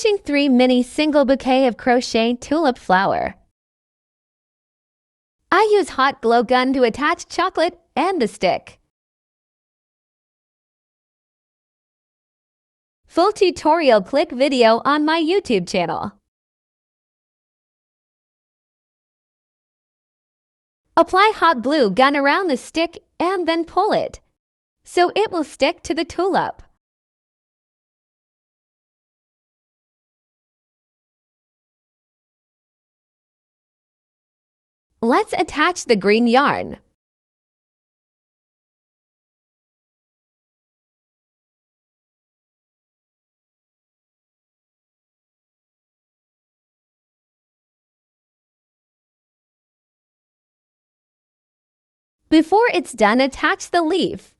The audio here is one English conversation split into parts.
Finishing 3 mini single bouquet of crochet tulip flower. I use hot glue gun to attach chocolate and the stick. Full tutorial click video on my YouTube channel. Apply hot glue gun around the stick and then pull it, so it will stick to the tulip. Let's attach the green yarn. Before it's done, attach the leaf.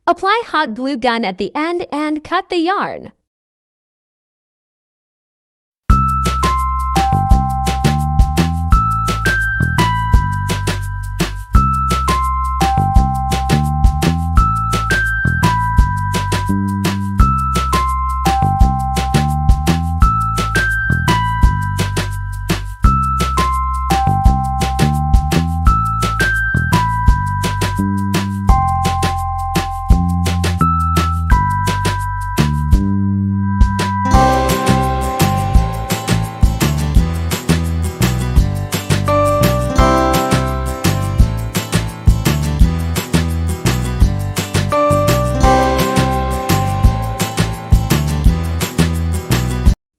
Apply hot glue gun at the end and cut the yarn.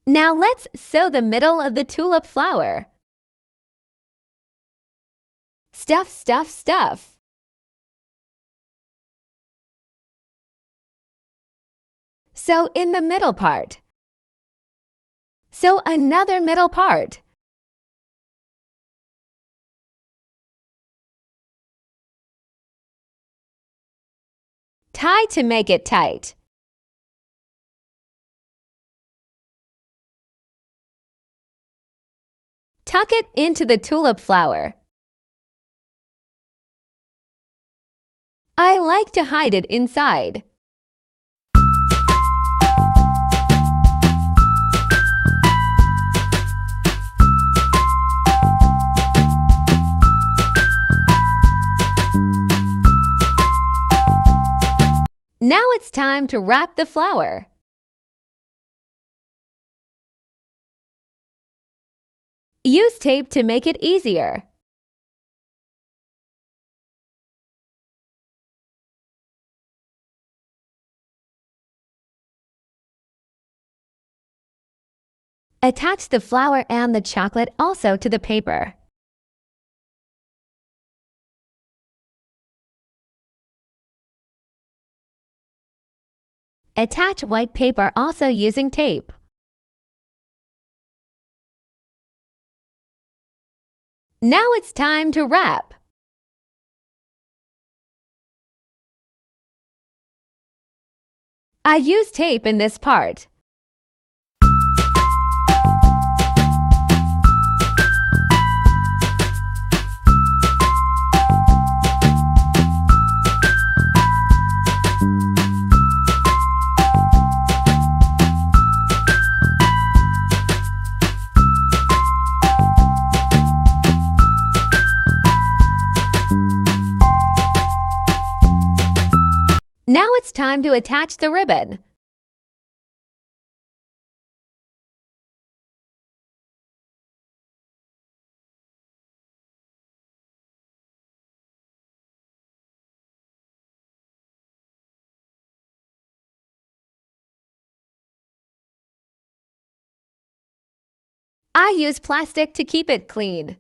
Now let's sew the middle of the tulip flower. Stuff, stuff, stuff. Sew in the middle part. Sew another middle part. Tie to make it tight. Tuck it into the tulip flower. I like to hide it inside. Now it's time to wrap the flower. Use tape to make it easier. Attach the flower and the chocolate also to the paper. Attach white paper also using tape. Now it's time to wrap. I use tape in this part. Now it's time to attach the ribbon. I use plastic to keep it clean.